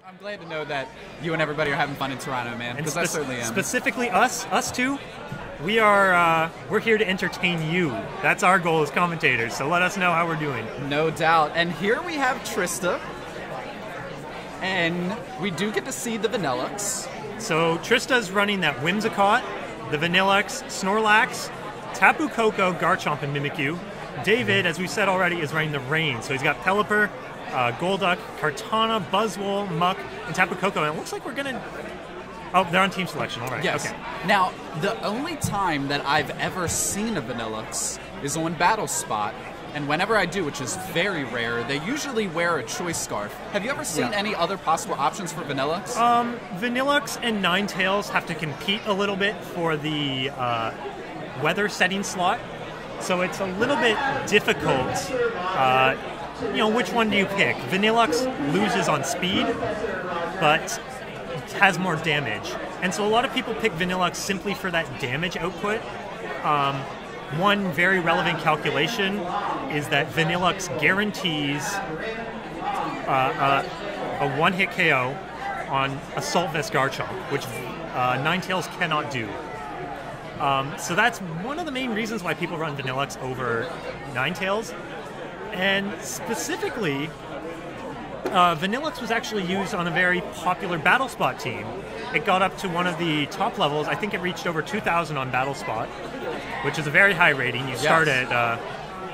I'm glad to know that you and everybody are having fun in Toronto, man, because I certainly am. Specifically us two, we're here to entertain you. That's our goal as commentators, so let us know how we're doing. No doubt. And here we have Trista, and we do get to see the Vanillux. So Trista's running that Whimsicott, the Vanillux, Snorlax, Tapu Koko, Garchomp, and Mimikyu. David, as we said already, is running the Rain. So he's got Pelipper, Golduck, Kartana, Buzzwole, Muck, and Tapu Koko. And it looks like we're going to... Oh, they're on team selection. All right. Yes. Okay. Now, the only time that I've ever seen a Vanillux is on Battle Spot. And whenever I do, which is very rare, they usually wear a Choice Scarf. Have you ever seen any other possible options for Vanillux? Vanillux and Ninetales have to compete a little bit for the weather setting slot. So it's a little bit difficult. Which one do you pick? Vanillux loses on speed, but has more damage. And so a lot of people pick Vanillux simply for that damage output. One very relevant calculation is that Vanillux guarantees a one-hit KO on Assault Vest Garchomp, which Ninetales cannot do. So that's one of the main reasons why people run Vanillux over Ninetales. And specifically, Vanillux was actually used on a very popular Battle Spot team. It got up to one of the top levels. I think it reached over 2,000 on Battle Spot, which is a very high rating. You start at,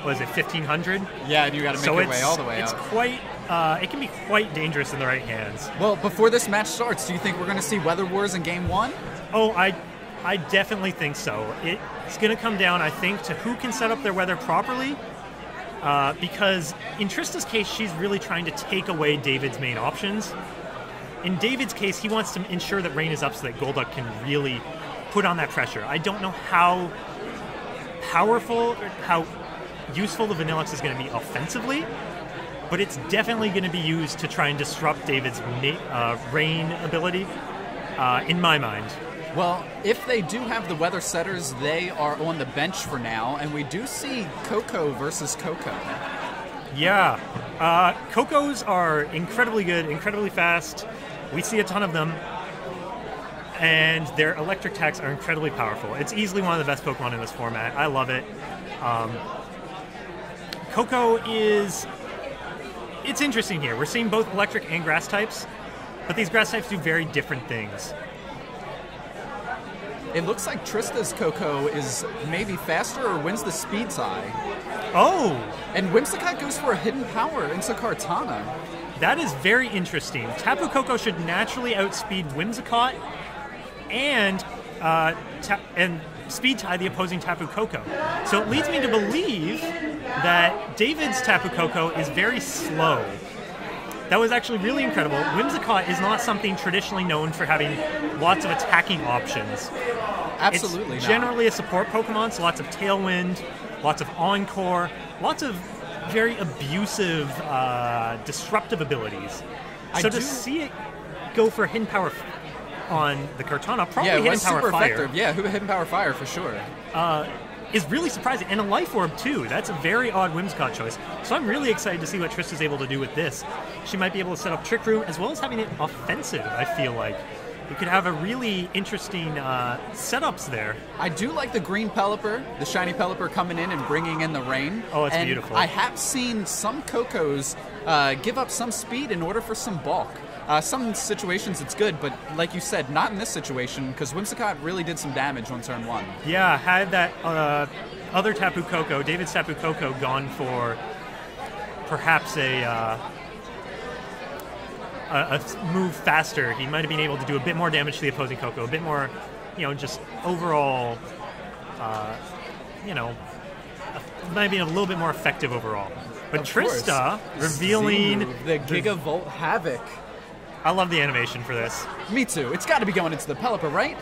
1,500? Yeah, and you got to make your way all the way it's up. Quite, it can be quite dangerous in the right hands. Well, before this match starts, do you think we're going to see Weather Wars in Game 1? Oh, I definitely think so. It's going to come down, I think, to who can set up their weather properly. Because in Trista's case, she's really trying to take away David's main options. In David's case, he wants to ensure that Rain is up so that Golduck can really put on that pressure. I don't know how powerful or how useful the Vanillux is going to be offensively, but it's definitely going to be used to try and disrupt David's Rain ability, in my mind. Well, if they do have the weather setters, they are on the bench for now, and we do see Koko versus Koko. Yeah. Kokos are incredibly good, incredibly fast. We see a ton of them, and their electric attacks are incredibly powerful. It's easily one of the best Pokemon in this format. I love it. Koko is... It's interesting here. We're seeing both electric and grass types, but these grass types do very different things. It looks like Trista's Koko is maybe faster or wins the speed tie. Oh! And Whimsicott goes for a hidden power into Kartana. That is very interesting. Tapu Koko should naturally outspeed Whimsicott and speed tie the opposing Tapu Koko. So it leads me to believe that David's Tapu Koko is very slow. That was actually really incredible. Whimsicott is not something traditionally known for having lots of attacking options. Absolutely It's not. generally a support Pokemon, so lots of Tailwind, lots of Encore, lots of very abusive, disruptive abilities. To see it go for Hidden Power on the Kartana, probably Hidden Power Fire. Effective. Yeah, Hidden Power Fire for sure. Is really surprising. And a Life Orb, too. That's a very odd Whimsicott choice. So I'm really excited to see what Trista's able to do with this. She might be able to set up Trick Room, as well as having it offensive, I feel like. You could have a really interesting setups there. I do like the green Pelipper, the shiny Pelipper coming in and bringing in the rain. Oh, it's beautiful. I have seen some Kokos give up some speed in order for some bulk. Some situations it's good, but like you said, not in this situation, because Whimsicott really did some damage on turn 1. Yeah, had that other Tapu Koko, David's Tapu Koko, gone for perhaps a move faster, he might have been able to do a bit more damage to the opposing Koko, a bit more, just overall, might have been a little bit more effective overall. But Trista revealing the Gigavolt Havoc. I love the animation for this. Me too. It's got to be going into the Pelipper, right?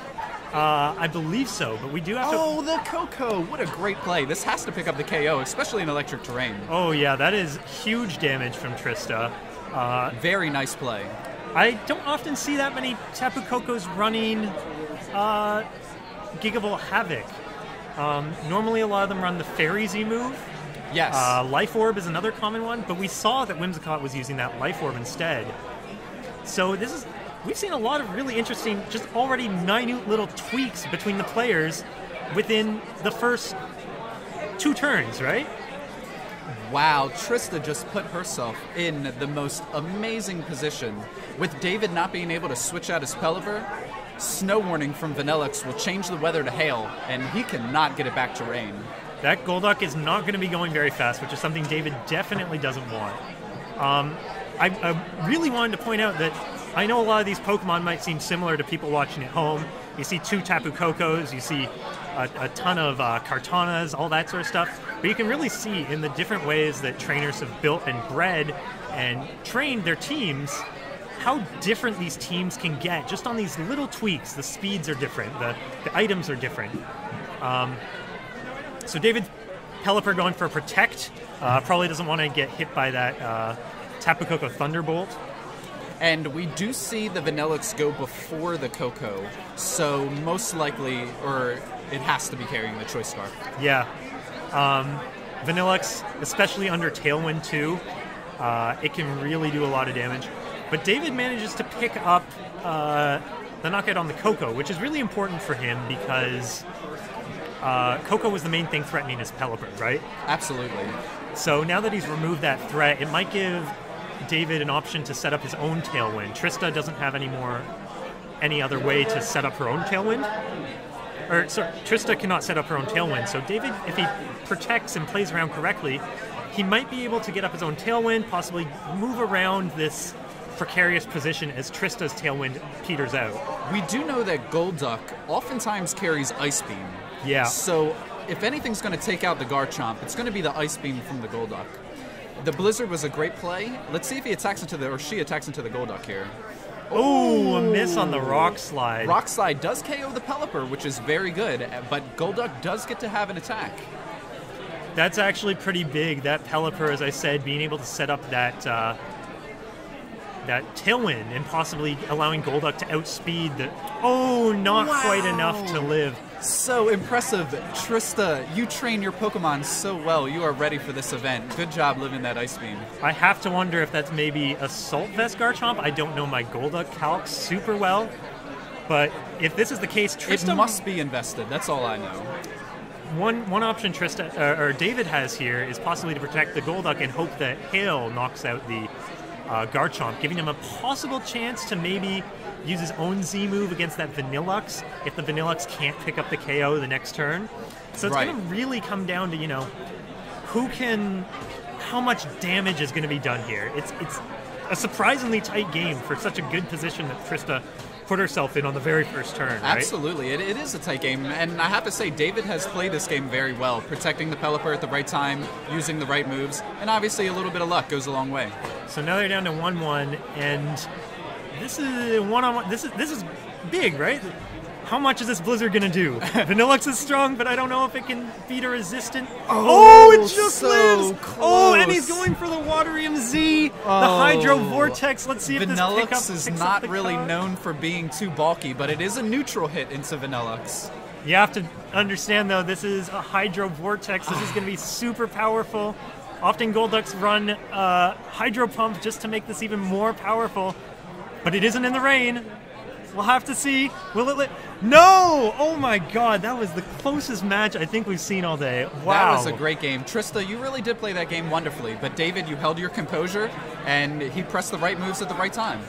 I believe so, but we do have to... Oh, the Koko! What a great play. This has to pick up the KO, especially in electric terrain. Oh, yeah, that is huge damage from Trista. Very nice play. I don't often see that many Tapu Kokos running Gigavolt Havoc. Normally a lot of them run the Fairy Z move. Yes. Life Orb is another common one, but we saw that Whimsicott was using that Life Orb instead. So we've seen a lot of really interesting, just already minute little tweaks between the players within the first 2 turns, right? Wow, Trista just put herself in the most amazing position. With David not being able to switch out his Pelipper, snow warning from Vanillux will change the weather to hail, and he cannot get it back to rain. That Golduck is not going to be going very fast, which is something David definitely doesn't want. I really wanted to point out that I know a lot of these Pokemon might seem similar to people watching at home. You see 2 Tapu Kokos, you see a ton of Kartanas, all that sort of stuff. But you can really see in the different ways that trainers have built and bred and trained their teams how different these teams can get just on these little tweaks. The speeds are different, the items are different. So David Pelipper going for Protect. Probably doesn't want to get hit by that Tapu Koko Thunderbolt. And we do see the Vanillux go before the Koko, so most likely, or it has to be carrying the Choice Scarf. Yeah. Vanillux, especially under Tailwind too, it can really do a lot of damage. But David manages to pick up the knockout on the Koko, which is really important for him because Koko was the main thing threatening his Pelipper, right? Absolutely. So now that he's removed that threat, it might give David an option to set up his own Tailwind. Trista doesn't have any other way to set up her own Tailwind. Trista cannot set up her own Tailwind. So David, if he protects and plays around correctly, he might be able to get up his own Tailwind, possibly move around this precarious position as Trista's Tailwind peters out. We do know that Golduck oftentimes carries Ice Beam. Yeah. So if anything's going to take out the Garchomp, it's going to be the Ice Beam from the Golduck. The Blizzard was a great play. Let's see if he attacks she attacks into the Golduck here. Oh, a miss on the Rock Slide. Rock Slide does KO the Pelipper, which is very good, but Golduck does get to have an attack. That's actually pretty big. That Pelipper, as I said, being able to set up that Tailwind and possibly allowing Golduck to outspeed the... Oh, not quite enough to live. So impressive. Trista, you train your Pokemon so well. You are ready for this event. Good job living that Ice Beam. I have to wonder if that's maybe Assault Vest Garchomp. I don't know my Golduck calcs super well. But if this is the case, Trista... It must be invested. That's all I know. One option Trista or David has here is possibly to protect the Golduck and hope that Hail knocks out the Garchomp, giving him a possible chance to maybe use his own Z move against that Vanillux if the Vanillux can't pick up the KO the next turn. So it's going to really come down to, how much damage is going to be done here. It's a surprisingly tight game for such a good position that Trista put herself in on the very first turn, right? Absolutely. It is a tight game, and I have to say, David has played this game very well, protecting the Pelipper at the right time, using the right moves, and obviously a little bit of luck goes a long way. So now they're down to 1-1, and this is one-on-one. This is big, right? How much is this Blizzard going to do? Vanillux is strong, but I don't know if it can beat a resistant. Oh, it just lives! Close. Oh, and he's going for the Waterium Z, the Hydro Vortex. Let's see if Vanillux this is picks not up really cog. known for being too bulky, but it is a neutral hit into Vanillux. You have to understand, though, this is a Hydro Vortex. This is going to be super powerful. Often Golducks run Hydro Pump just to make this even more powerful, but it isn't in the rain. We'll have to see. Will it? No! Oh my God, that was the closest match I think we've seen all day. Wow. That was a great game. Trista, you really did play that game wonderfully, but David, you held your composure, and he pressed the right moves at the right time.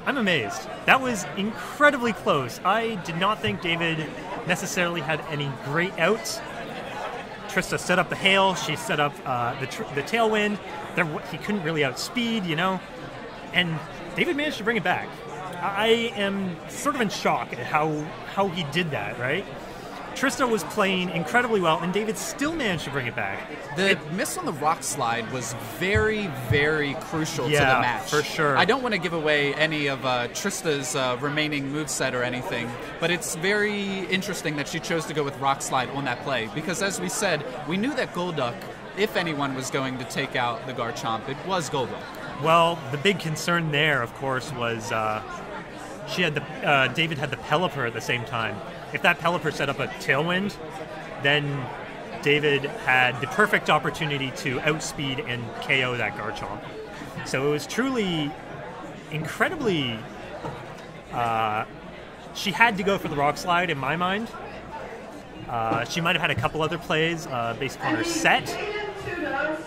I'm amazed. That was incredibly close. I did not think David necessarily had any great outs. Trista set up the Hail. She set up the Tailwind. He couldn't really outspeed, and David managed to bring it back. I am sort of in shock at how he did that, right? Trista was playing incredibly well, and David still managed to bring it back. The miss on the Rock Slide was very, very crucial to the match. For sure. I don't want to give away any of Trista's remaining moveset or anything, but it's very interesting that she chose to go with Rock Slide on that play, because as we said, we knew that Golduck, if anyone was going to take out the Garchomp, it was Golduck. Well, the big concern there, of course, was David had the Pelipper at the same time. If that Pelipper set up a Tailwind, then David had the perfect opportunity to outspeed and KO that Garchomp. So it was truly incredibly... she had to go for the Rock Slide in my mind. She might have had a couple other plays based on her set,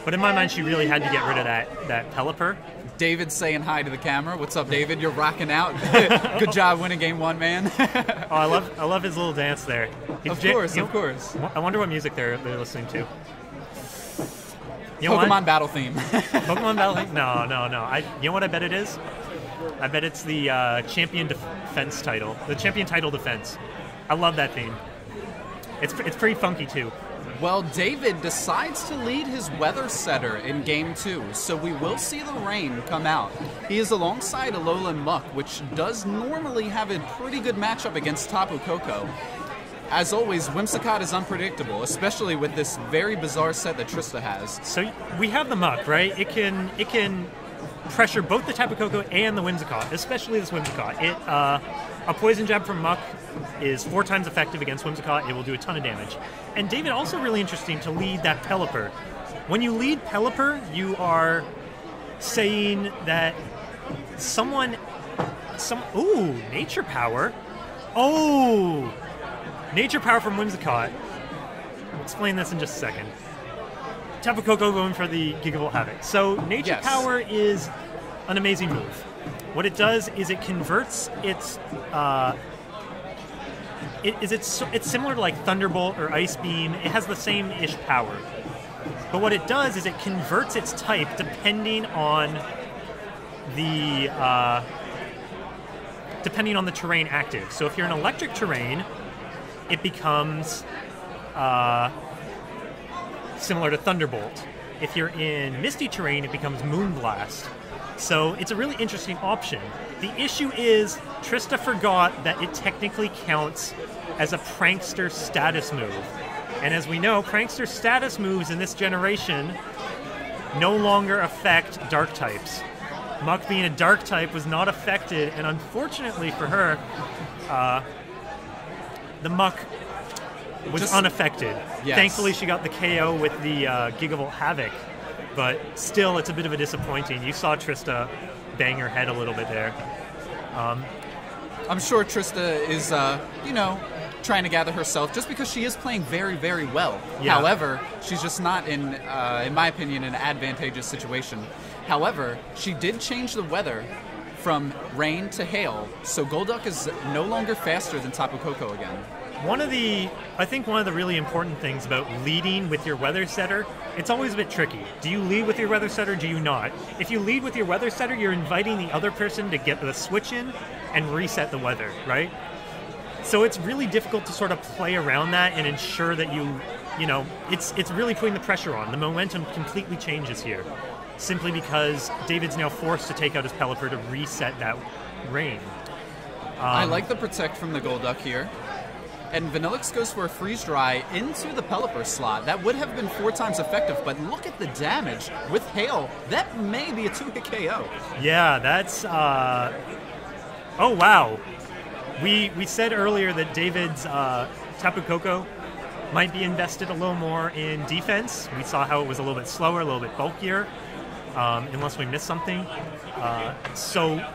but in my mind she really had to get rid of that Pelipper. David's saying hi to the camera. What's up, David? You're rocking out. Good job winning game 1, man. I love his little dance there. Of course. I wonder what music they're listening to. Pokemon Battle theme. Pokemon Battle theme? No. You know what I bet it is? I bet it's the champion defense title. The champion title defense. I love that theme. It's pretty funky, too. Well, David decides to lead his Weather Setter in Game 2, so we will see the rain come out. He is alongside Alolan Muck, which does normally have a pretty good matchup against Tapu Koko. As always, Whimsicott is unpredictable, especially with this very bizarre set that Trista has. So we have the Muck, right? It can pressure both the Tapu Koko and the Whimsicott, especially this Whimsicott. A Poison Jab from Muck is 4 times effective against Whimsicott. It will do a ton of damage. And David, also really interesting to lead that Pelipper. When you lead Pelipper, you are saying that ooh, Nature Power. Oh, Nature Power from Whimsicott. I'll explain this in just a second. Tapu Koko going for the Gigavolt Havoc. So Nature Power is an amazing move. What it does is it converts its it's similar to like Thunderbolt or Ice Beam. It has the same-ish power. But what it does is it converts its type depending on the terrain active. So if you're in electric terrain, it becomes similar to Thunderbolt. If you're in misty terrain, it becomes Moonblast. So it's a really interesting option. The issue is Trista forgot that it technically counts as a Prankster status move. And as we know, Prankster status moves in this generation no longer affect dark types. Muck being a dark type was not affected, and unfortunately for her, the Muck was unaffected. Yes. Thankfully, she got the KO with the Gigavolt Havoc, but still, it's a bit of a disappointing. You saw Trista bang her head a little bit there. I'm sure Trista is, trying to gather herself, just because she is playing very, very well. Yeah. However, she's just not in my opinion, an advantageous situation. However, she did change the weather from rain to hail, so Golduck is no longer faster than Tapu Koko again. I think one of the really important things about leading with your Weather Setter, it's always a bit tricky. Do you lead with your Weather Setter, do you not? If you lead with your Weather Setter, you're inviting the other person to get the switch in and reset the weather, right? So it's really difficult to sort of play around that and ensure that it's really putting the pressure on. The momentum completely changes here, simply because David's now forced to take out his Pelipper to reset that rain. I like the Protect from the Golduck here. And Vanillix goes for a Freeze Dry into the Pelipper slot. That would have been 4 times effective, but look at the damage with Hail. That may be a 2-hit KO. Yeah, that's... Oh, wow. We said earlier that David's Tapu Koko might be invested a little more in defense. We saw how it was a little bit slower, a little bit bulkier, unless we missed something. So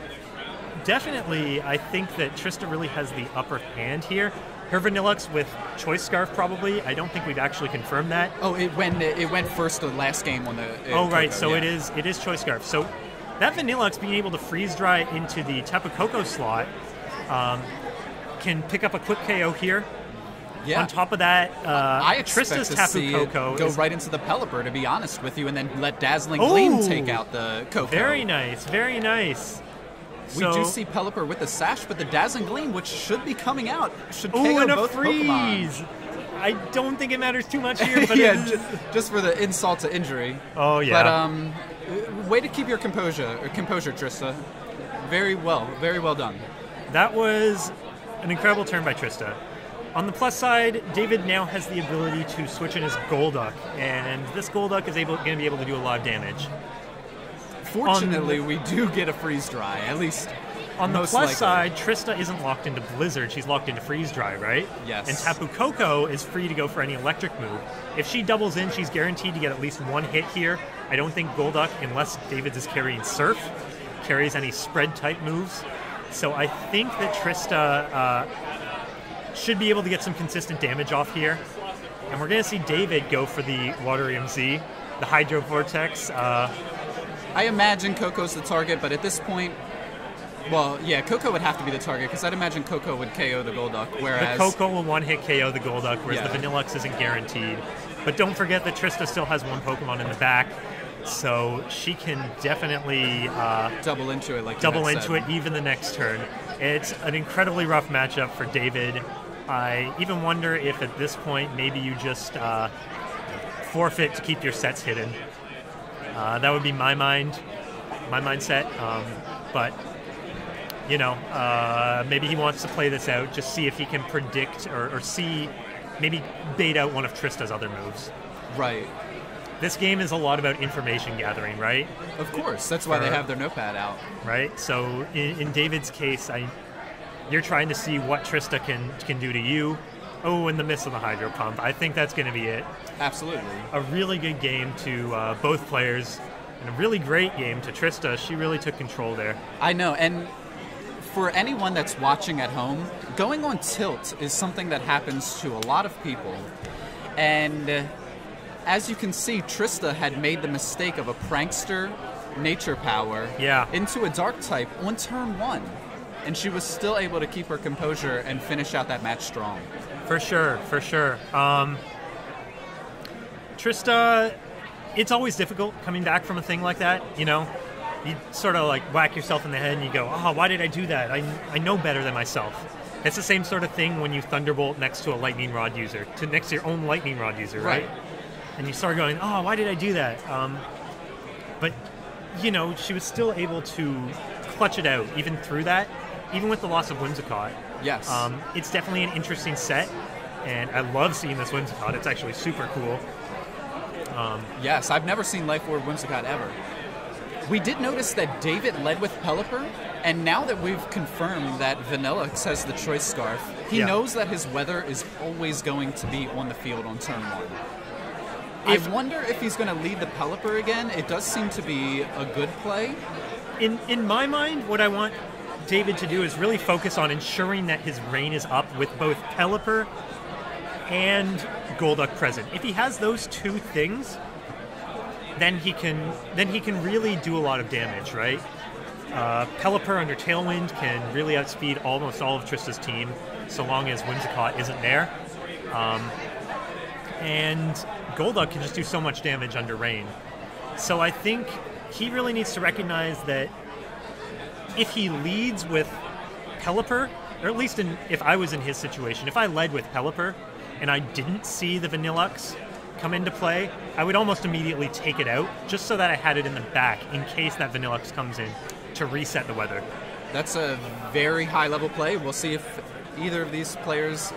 definitely, I think that Trista really has the upper hand here. Her Vanillux with Choice Scarf, probably. I don't think we've actually confirmed that. Oh, it went first the last game on the... Oh, right. Koko, so yeah. It is Choice Scarf. So that Vanillux being able to freeze dry into the Tapu Koko slot can pick up a quick KO here. Yeah. On top of that, I expect Trista's to Tapu see Koko it go right into the Pelipper, to be honest with you, and then let Dazzling Gleam take out the Koko. Very nice. Very nice. We do see Pelipper with the Sash, but the Dazzling Gleam, which should be coming out, should KO and a both freeze. Pokemon. I don't think it matters too much here, but yeah, just for the insult to injury. Oh yeah. But way to keep your composure, Trista. Very well done. That was an incredible turn by Trista. On the plus side, David now has the ability to switch in his Golduck, and this Golduck is going to be able to do a lot of damage. Fortunately, we do get a Freeze Dry, at least. On the plus side, Trista isn't locked into Blizzard, she's locked into Freeze Dry, right? Yes. And Tapu Koko is free to go for any electric move. If she doubles in, she's guaranteed to get at least 1 hit here. I don't think Golduck, unless David's is carrying Surf, carries any spread-type moves. So I think that Trista should be able to get some consistent damage off here. And we're going to see David go for the Water EMZ, the Hydro Vortex. I imagine Coco's the target, but at this point, well, yeah, Coco would have to be the target, because I'd imagine Coco would KO the Golduck, whereas... The Coco will one-hit KO the Golduck, whereas Yeah. the Vanillux isn't guaranteed. But don't forget that Trista still has one Pokemon in the back, so she can definitely double into it, like you double had into said. it even the next turn. It's an incredibly rough matchup for David. I even wonder if at this point maybe you just forfeit to keep your sets hidden. That would be my mindset. But you know, maybe he wants to play this out, just see if he can predict or see, maybe bait out one of Trista's other moves. Right. This game is a lot about information gathering, right? Of course. That's why they have their notepad out. Right? So in David's case, you're trying to see what Trista can do to you. Oh, in the miss of the Hydro Pump. I think that's going to be it. Absolutely. A really good game to both players, and a really great game to Trista. She really took control there. I know, and for anyone that's watching at home, going on tilt is something that happens to a lot of people. And as you can see, Trista had made the mistake of a Prankster Nature Power into a Dark type on turn 1. And she was still able to keep her composure and finish out that match strong. For sure, for sure. Trista, it's always difficult coming back from a thing like that, you know? You sort of like whack yourself in the head and you go, oh, why did I do that? I know better than myself. It's the same sort of thing when you Thunderbolt next to a Lightning Rod user, next to your own Lightning Rod user, right? And you start going, oh, why did I do that? But, you know, she was still able to clutch it out even through that, even with the loss of Whimsicott. Yes. It's definitely an interesting set, and I love seeing this Whimsicott. It's actually super cool. Yes, I've never seen Life Orb Whimsicott ever. We did notice that David led with Pelipper, and now that we've confirmed that Vanillux has the Choice Scarf, he knows that his weather is always going to be on the field on turn 1. I wonder if he's going to lead the Pelipper again. It does seem to be a good play. In my mind, what I want David to do is really focus on ensuring that his rain is up with both Pelipper and Golduck present. If he has those two things, then he can really do a lot of damage, right? Pelipper under Tailwind can really outspeed almost all of Trista's team, so long as Whimsicott isn't there. And Golduck can just do so much damage under Rain. So I think he really needs to recognize that if he leads with Pelipper, or at least if I was in his situation, if I led with Pelipper and I didn't see the Vanillux come into play, I would almost immediately take it out just so that I had it in the back in case that Vanillux comes in to reset the weather. That's a very high-level play. We'll see if either of these players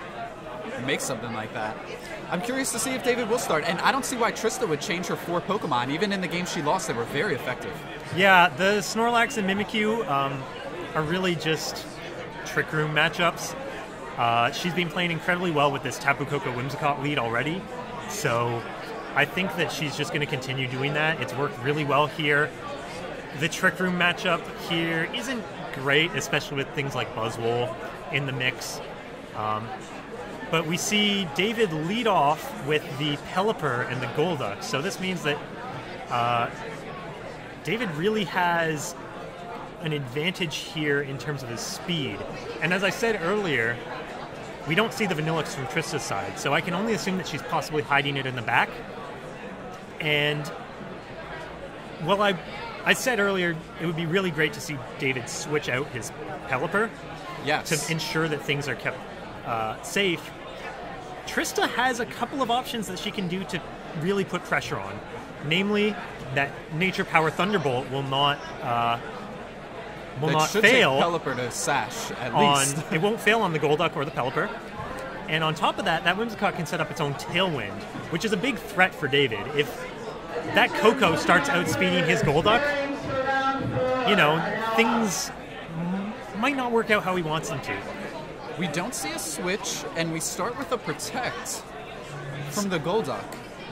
make something like that. I'm curious to see if David will start, and I don't see why Trista would change her 4 Pokemon. Even in the game she lost, they were very effective. Yeah, the Snorlax and Mimikyu are really just Trick Room matchups. She's been playing incredibly well with this Tapu Koko Whimsicott lead already, so I think that she's just going to continue doing that. It's worked really well here. The Trick Room matchup here isn't great, especially with things like Buzzwole in the mix. But we see David lead off with the Pelipper and the Golduck, so this means that David really has an advantage here in terms of his speed. And as I said earlier, we don't see the Vanillux from Trista's side, so I can only assume that she's possibly hiding it in the back. And, well, I said earlier it would be really great to see David switch out his Pelipper to ensure that things are kept safe. Trista has a couple of options that she can do to really put pressure on. Namely, that Nature Power Thunderbolt will not fail. Take Pelipper to sash, at least. It won't fail on the Golduck or the Pelipper. And on top of that, that Whimsicott can set up its own Tailwind, which is a big threat for David. If that Koko starts outspeeding his Golduck, you know, things might not work out how he wants them to. We don't see a switch, and we start with a Protect from the Golduck.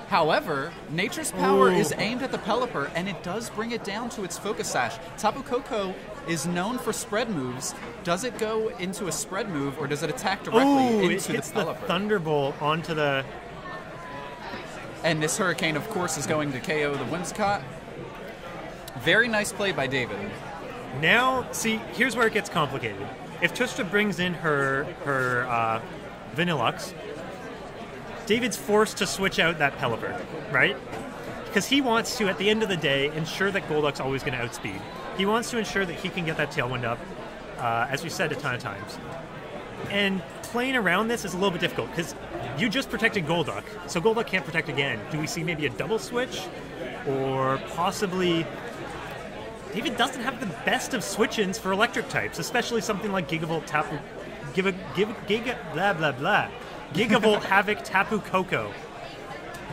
However, Nature's Power is aimed at the Pelipper, and it does bring it down to its Focus Sash. Tapu Koko is known for spread moves. Does it go into a spread move, or does it attack directly into it hits the Pelipper? the Thunderbolt onto the... And this Hurricane, of course, is going to KO the Whimsicott. Very nice play by David. Now, see, here's where it gets complicated. If Trista brings in her Vanillux, David's forced to switch out that Pelipper, right? Because he wants to, at the end of the day, ensure that Golduck's always going to outspeed. He wants to ensure that he can get that Tailwind up, as we said a ton of times. And playing around this is a little bit difficult, because you just protected Golduck, so Golduck can't protect again. Do we see maybe a double switch? Or possibly... David doesn't have the best of switch-ins for electric types, especially something like Gigavolt Tapu... Gigavolt Havoc Tapu Koko.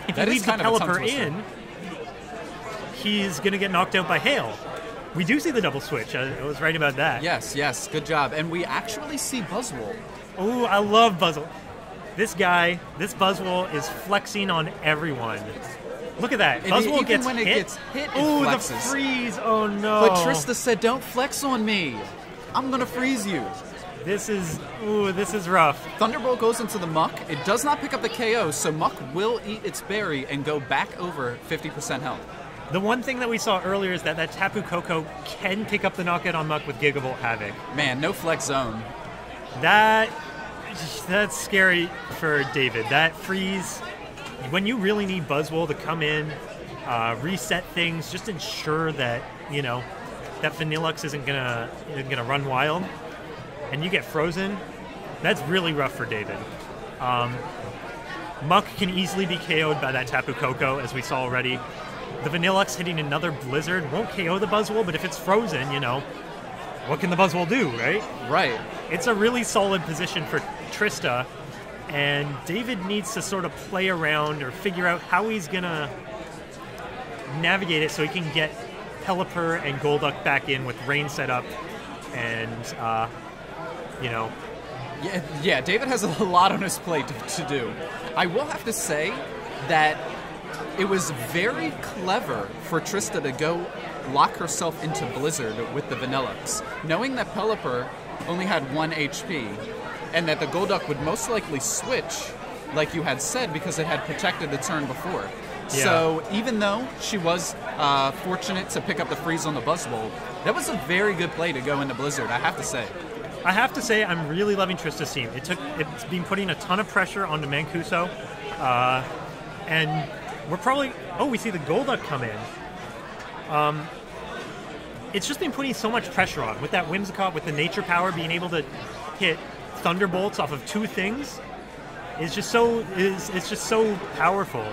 If he leaves the Pelipper in, he's going to get knocked out by Hail. We do see the double switch. I was right about that. Yes, good job. And we actually see Buzzwole. Oh, I love Buzzwole. This guy, this Buzzwole is flexing on everyone. Look at that. Buzzwole gets when hit. It gets hit, it the flexes. freeze. Oh, no. But Trista said, don't flex on me. I'm going to freeze you. This is rough. Thunderbolt goes into the Muck. It does not pick up the KO, so Muck will eat its berry and go back over 50% health. The one thing that we saw earlier is that Tapu Koko can pick up the knockout on Muck with Gigavolt Havoc. Man, no flex zone. That's scary for David. That freeze, when you really need Buzzwole to come in, reset things, just ensure that, that Vanillux isn't gonna run wild, and you get frozen, that's really rough for David. Muck can easily be KO'd by that Tapu Koko, as we saw already. The Vanillux hitting another Blizzard won't KO the Buzzwole, but if it's frozen, what can the Buzzwole do, right? Right. It's a really solid position for Trista, and David needs to sort of play around or figure out how he's going to navigate it so he can get Pelipper and Golduck back in with rain set up, and, Yeah, David has a lot on his plate to do. I will have to say that it was very clever for Trista to go lock herself into Blizzard with the Vanillux, knowing that Pelipper only had 1 HP, and that the Golduck would most likely switch, like you had said, because it had protected the turn before. Yeah. So even though she was fortunate to pick up the freeze on the Buzzwole, that was a very good play to go into Blizzard, I have to say. I have to say, I'm really loving Trista's team. It's been putting a ton of pressure onto Mancuso, and we're probably... Oh, we see the Golduck come in. It's just been putting so much pressure on. With that Whimsicott, with the Nature Power, being able to hit Thunderbolts off of 2 things is just so powerful.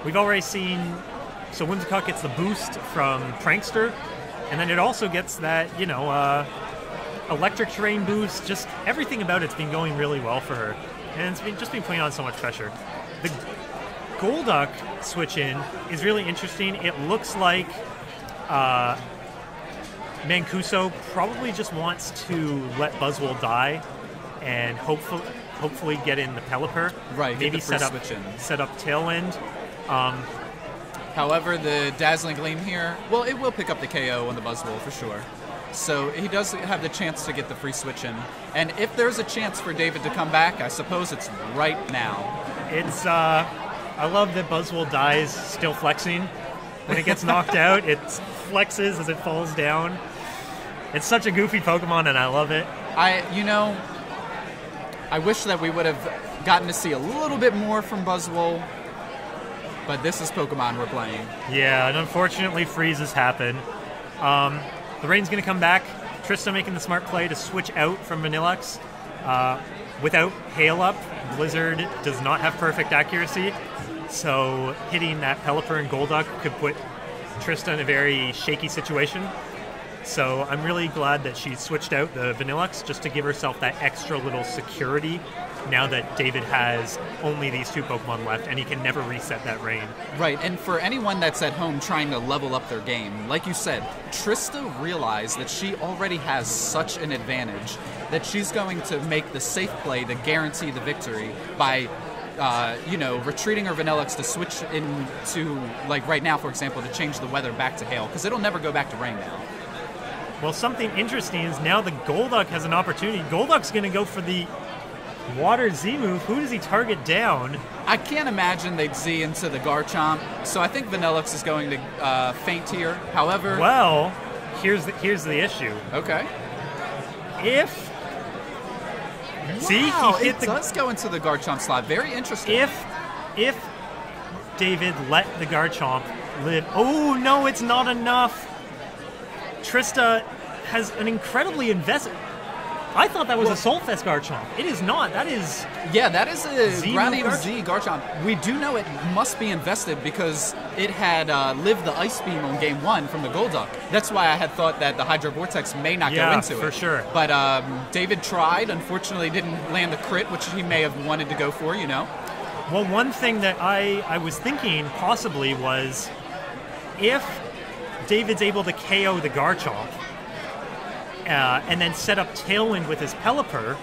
We've already seen... So Whimsicott gets the boost from Prankster, and then it also gets that, electric terrain boost. Just everything about it's been going really well for her. And it's just been putting on so much pressure. The Golduck switch in is really interesting. It looks like Mancuso probably just wants to let Buzzwole die and hopefully get in the Pelipper. Right, maybe set up Tailwind. However, the Dazzling Gleam here, well, it will pick up the KO on the Buzzwole for sure. So he does have the chance to get the free switch in. And if there's a chance for David to come back, I suppose it's right now. It's, I love that Buzzwole dies still flexing. When it gets knocked out, it flexes as it falls down. It's such a goofy Pokemon, and I love it. I wish that we would have gotten to see a little bit more from Buzzwole, but this is Pokemon we're playing. Yeah, and unfortunately freezes happen. The rain's going to come back. Trista making the smart play to switch out from Vanillux. Without Hail Up, Blizzard does not have perfect accuracy, so hitting that Pelipper and Golduck could put Trista in a very shaky situation. So I'm really glad that she switched out the Vanillux just to give herself that extra little security now that David has only these 2 Pokemon left and he can never reset that rain. Right, and for anyone that's at home trying to level up their game, like you said, Trista realized that she already has such an advantage that she's going to make the safe play to guarantee the victory by retreating her Vanillux to switch into, like right now, for example, to change the weather back to hail, because it'll never go back to rain now. Well, something interesting is now the Golduck has an opportunity. Golduck's going to go for the Water Z move. Who does he target down? I can't imagine they'd Z into the Garchomp, so I think Vanillux is going to faint here. However... Well, here's the issue. Okay. If... Wow, see, he hit does go into the Garchomp slot. Very interesting. If David let the Garchomp live... Oh, no, it's not enough. Trista has an incredibly invested... I thought that was a Solfest Garchomp. It is not. That is... Yeah, that is a Z Z Garchomp. We do know it must be invested because it had lived the Ice Beam on game 1 from the Golduck. That's why I had thought that the Hydro Vortex may not go into it. Yeah, for sure. But David tried. Unfortunately, didn't land the crit, which he may have wanted to go for, you know? Well, one thing that I was thinking possibly was if David's able to KO the Garchomp, and then set up Tailwind with his Pelipper,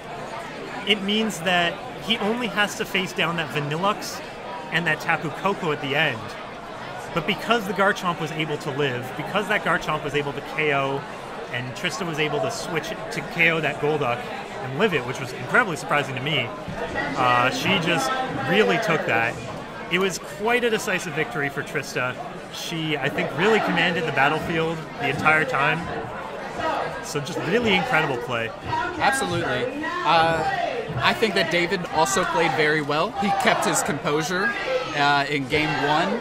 it means that he only has to face down that Vanillux and that Tapu Koko at the end. But because the Garchomp was able to live, because that Garchomp was able to KO, and Trista was able to switch to KO that Golduck and live it, which was incredibly surprising to me, she just really took that. It was quite a decisive victory for Trista. She, I think, really commanded the battlefield the entire time. So just really incredible play. Absolutely. I think that David also played very well. He kept his composure in game 1,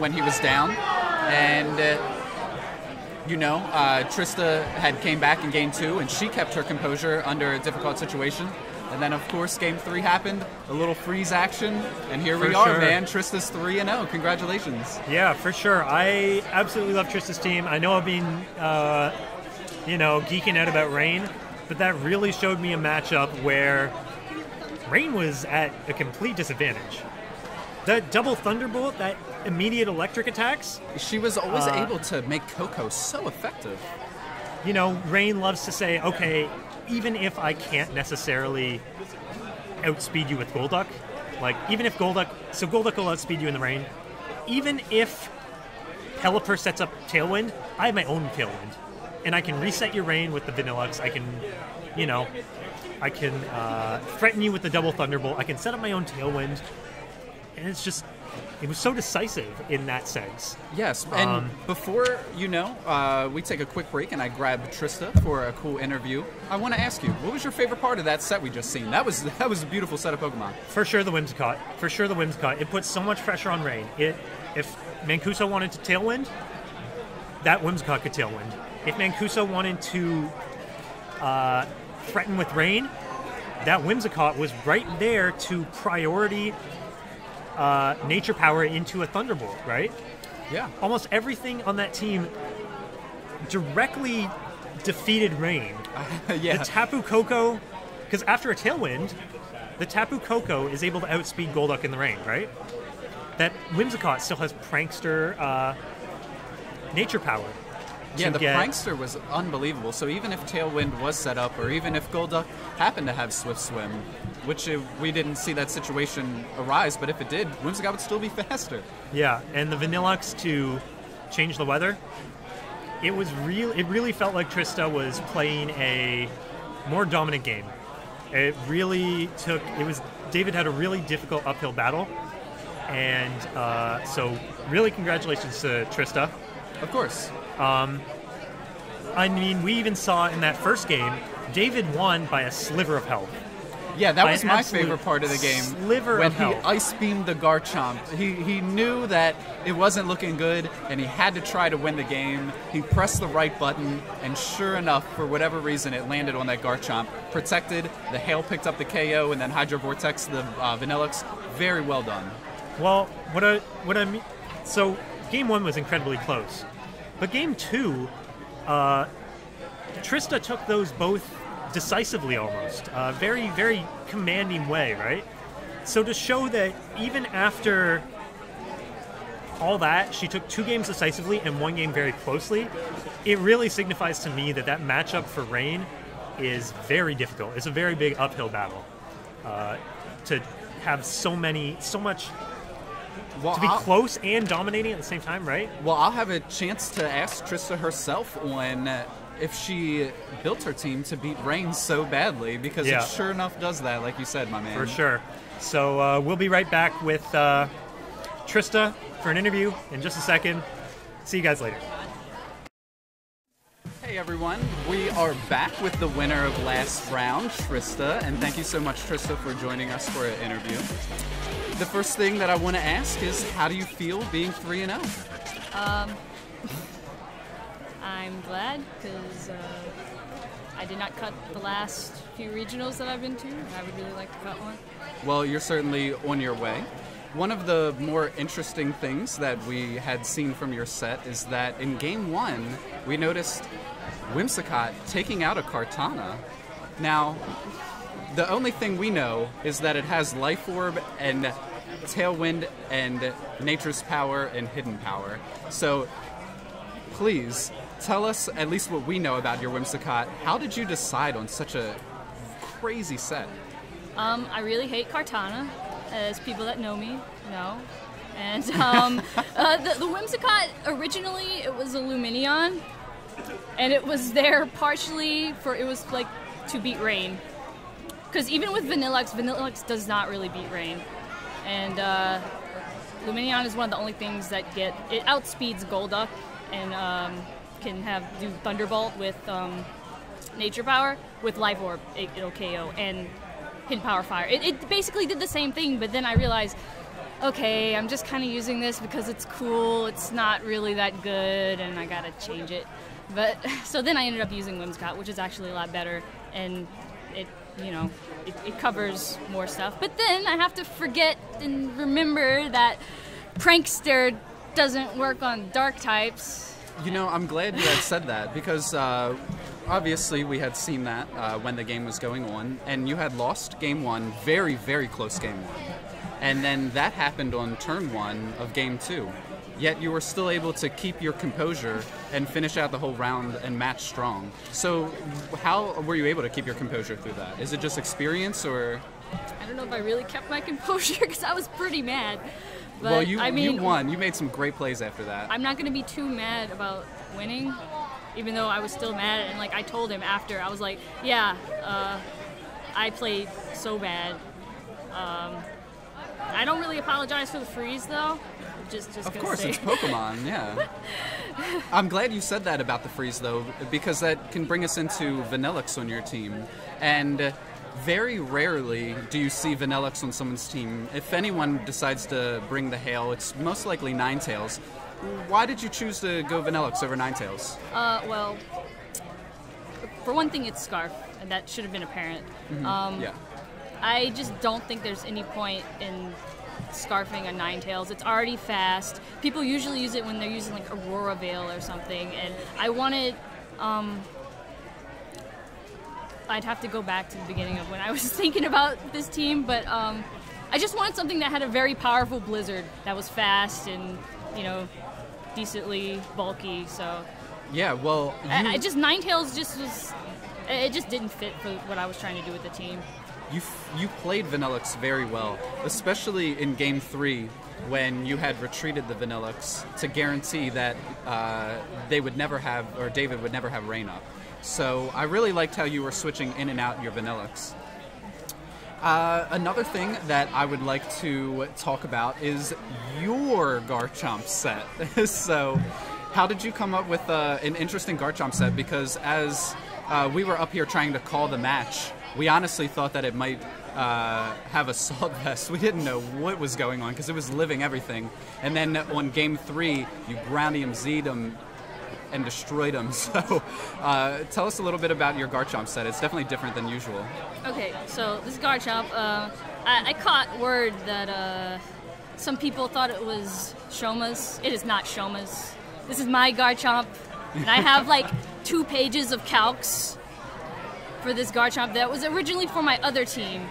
when he was down. And, Trista had came back in game 2, and she kept her composure under a difficult situation. And then, of course, game 3 happened, a little freeze action, and here we are, man. Trista's 3-0. Congratulations. Yeah, for sure. I absolutely love Trista's team. I know I've been, geeking out about Rain, but that really showed me a matchup where Rain was at a complete disadvantage. That double Thunderbolt, that immediate electric attacks. She was always able to make Koko so effective. Rain loves to say, okay, even if I can't necessarily outspeed you with Golduck, like, even if Golduck will outspeed you in the rain, even if Pelipper sets up Tailwind, I have my own Tailwind. And I can reset your rain with the Vanillux. I can threaten you with the double Thunderbolt. I can set up my own Tailwind. And it was so decisive in that sense. Yes, and before, we take a quick break and I grab Trista for a cool interview, I want to ask you, what was your favorite part of that set we just seen? That was a beautiful set of Pokemon. For sure the Whimsicott. It puts so much pressure on Rain. If Mancuso wanted to Tailwind, that Whimsicott could Tailwind. If Mancuso wanted to threaten with Rain, that Whimsicott was right there to priority Nature Power into a Thunderbolt, right? Yeah. Almost everything on that team directly defeated Rain. Yeah. The Tapu Koko, because after a Tailwind, the Tapu Koko is able to outspeed Golduck in the rain, right? That Whimsicott still has Prankster Nature Power. Yeah, the Prankster was unbelievable. So even if Tailwind was set up, or even if Golduck happened to have Swift Swim, which we didn't see that situation arise, but if it did, Whimsicott would still be faster. Yeah, and the Vanillux to change the weather, it really felt like Trista was playing a more dominant game. David had a really difficult uphill battle, and so really congratulations to Trista. Of course. We even saw in that first game, David won by a sliver of health. Yeah, that was my favorite part of the game. When he ice beamed the Garchomp. He knew that it wasn't looking good, and he had to try to win the game. He pressed the right button, and sure enough, for whatever reason, it landed on that Garchomp. Protected, the Hail picked up the KO, and then Hydro Vortex the Vanillux. Very well done. Well, so game 1 was incredibly close. But game 2, Trista took those both decisively almost. Very, very commanding way, right? So to show that even after all that, she took 2 games decisively and 1 game very closely, it really signifies to me that matchup for Rain is very difficult. It's a very big uphill battle. To have so much Well, to be close and dominating at the same time, right? Well, I'll have a chance to ask Trista herself on if she built her team to beat Rain so badly, because it sure enough does that, like you said, my man. For sure. So we'll be right back with Trista for an interview in just a second. See you guys later. Hey everyone, we are back with the winner of last round, Trista, and thank you so much, Trista, for joining us for an interview. The first thing that I want to ask is, how do you feel being 3-0? I'm glad, because I did not cut the last few regionals that I've been to. I would really like to cut one. Well, you're certainly on your way. One of the more interesting things that we had seen from your set is that in Game 1, we noticed Whimsicott taking out a Kartana. Now, the only thing we know is that it has Life Orb and Tailwind and Nature's Power and Hidden Power. So, please, tell us at least what we know about your Whimsicott. How did you decide on such a crazy set? I really hate Kartana, as people that know me know. And the Whimsicott, originally, it was a Luminion. And it was there partially for, it was like to beat Rain. Because even with Vanillux does not really beat Rain. And Luminion is one of the only things that it outspeeds Golduck and can do Thunderbolt with Nature Power. With Life Orb, it'll KO, and Hidden Power Fire. It basically did the same thing, but then I realized, okay, I'm just kind of using this because it's cool, it's not really that good, and I gotta change it. But so then I ended up using Whimsicott, which is actually a lot better, and it covers more stuff. But then I have to forget and remember that Prankster doesn't work on dark types. You know, I'm glad you had said that, because obviously we had seen that when the game was going on, and you had lost Game 1, very, very close Game 1. And then that happened on turn 1 of Game 2. Yet you were still able to keep your composure and finish out the whole round and match strong. So how were you able to keep your composure through that? Is it just experience, or? I don't know if I really kept my composure, because I was pretty mad. But, well, you you won. You made some great plays after that. I'm not going to be too mad about winning, even though I was still mad. And like I told him after, I was like, yeah, I played so bad. I don't really apologize for the freeze, though. Just of course, it's Pokemon, yeah. I'm glad you said that about the freeze, though, because that can bring us into Vanillux on your team. And very rarely do you see Vanillux on someone's team. If anyone decides to bring the Hail, it's most likely Ninetales. Why did you choose to go Vanillux over Ninetales? Well, for one thing, it's Scarf, and that should have been apparent. Mm-hmm. Yeah. I just don't think there's any point in scarfing a Ninetales. It's already fast. People usually use it when they're using like Aurora Veil or something, and I wanted I'd have to go back to the beginning of when I was thinking about this team, but I just wanted something that had a very powerful Blizzard that was fast and, you know, decently bulky. So yeah, well, I just Ninetales just was, it just didn't fit for what I was trying to do with the team. You played Vanillux very well, especially in Game 3 when you had retreated the Vanillux to guarantee that they would never have, or David would never have Rain Up. So I really liked how you were switching in and out your Vanillux. Another thing that I would like to talk about is your Garchomp set. So how did you come up with an interesting Garchomp set? Because as we were up here trying to call the match, we honestly thought that it might have Assault Vest. We didn't know what was going on because it was living everything. And then on Game 3, you Groundium Z'd him and destroyed him. So tell us a little bit about your Garchomp set. It's definitely different than usual. Okay, so this Garchomp, I caught word that some people thought it was Shoma's. It is not Shoma's. This is my Garchomp, and I have like 2 pages of calcs for this Garchomp that was originally for my other team,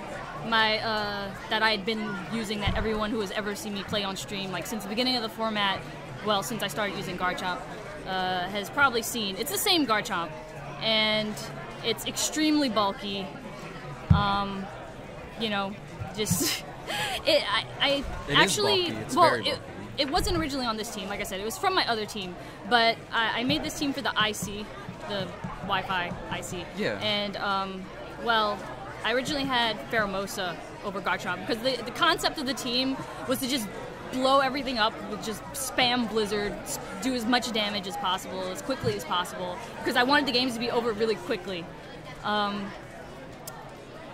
that I had been using, that everyone who has ever seen me play on stream, like since the beginning of the format, well, since I started using Garchomp, has probably seen. It's the same Garchomp, and it's extremely bulky. You know, just I It actually, is bulky. It's well, very bulky. it wasn't originally on this team. Like I said, it was from my other team. But I made this team for the IC, the Wi-Fi IC. Yeah. And well, I originally had Pheromosa over Garchomp because the concept of the team was to just blow everything up with just spam Blizzard, do as much damage as possible, as quickly as possible, because I wanted the games to be over really quickly.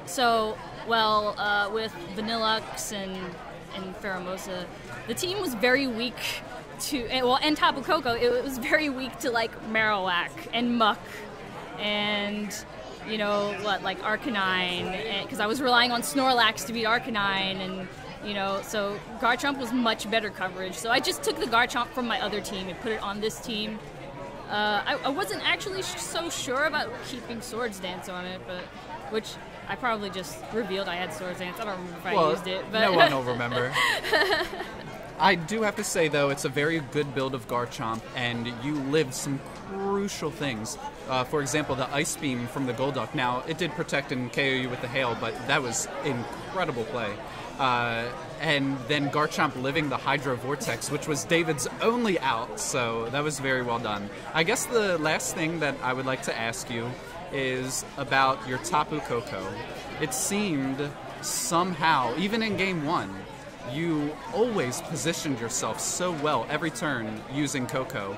So, well, with Vanillux and Pheromosa, the team was very weak to, and Tapu Koko, it was very weak to like Marowak and Muck and, you know, like Arcanine, because I was relying on Snorlax to beat Arcanine, and, you know, so Garchomp was much better coverage. So I just took the Garchomp from my other team and put it on this team. I wasn't actually so sure about keeping Swords Dance on it, but which I probably just revealed I had Swords Dance. I don't remember if I used it. But No one will remember. I do have to say, though, it's a very good build of Garchomp, and you lived some crucial things. For example, the Ice Beam from the Golduck. Now, it did protect and KO you with the Hail, but that was incredible play. And then Garchomp living the Hydro Vortex, which was David's only out, so that was very well done. I guess the last thing that I would like to ask you is about your Tapu Koko. It seemed somehow, even in Game 1, you always positioned yourself so well every turn using Koko.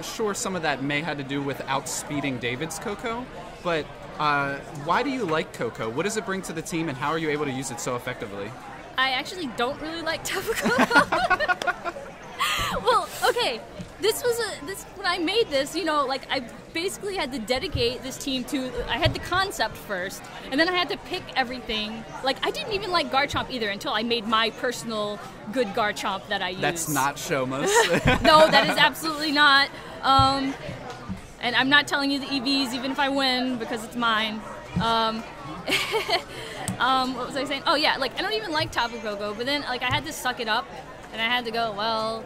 Sure, some of that may have to do with outspeeding David's Koko, but why do you like Koko? What does it bring to the team, and how are you able to use it so effectively? I actually don't really like Tapu Koko. Well, okay, when I made this, you know, like I basically had to dedicate this team to, I had the concept first, and then I had to pick everything. Like, I didn't even like Garchomp either until I made my personal good Garchomp that I use. That's not Shoma's. No, that is absolutely not. And I'm not telling you the EVs even if I win, because it's mine. What was I saying? Oh yeah, like I don't even like Tapu Koko, but then like I had to suck it up, and I had to go, well,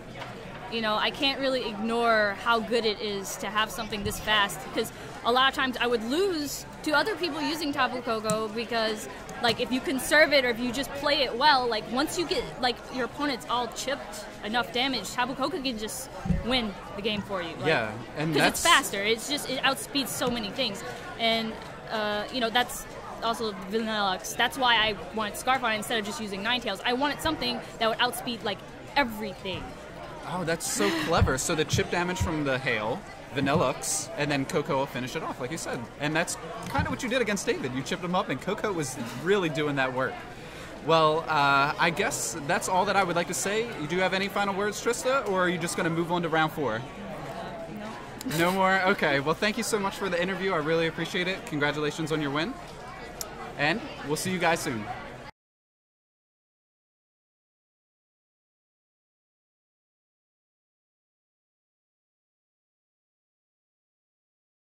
you know, I can't really ignore how good it is to have something this fast, because a lot of times I would lose to other people using Tapu Koko, because like if you conserve it or if you just play it well, like once you get like your opponent's all chipped enough damage, Tapu Koko can just win the game for you. Like, yeah, and because that's it's faster. It's just, it outspeeds so many things, and you know, that's also Vanillux. That's why I wanted Scarf on it instead of just using Ninetales. I wanted something that would outspeed like everything. Oh, that's so clever. So the chip damage from the Hail, Vanillux, and then Koko will finish it off, like you said. And that's kind of what you did against David. You chipped him up, and Koko was really doing that work. Well, I guess that's all that I would like to say. You do have any final words, Trista, or are you just going to move on to round 4? No. No more? Okay. Well, thank you so much for the interview. I really appreciate it. Congratulations on your win. And we'll see you guys soon.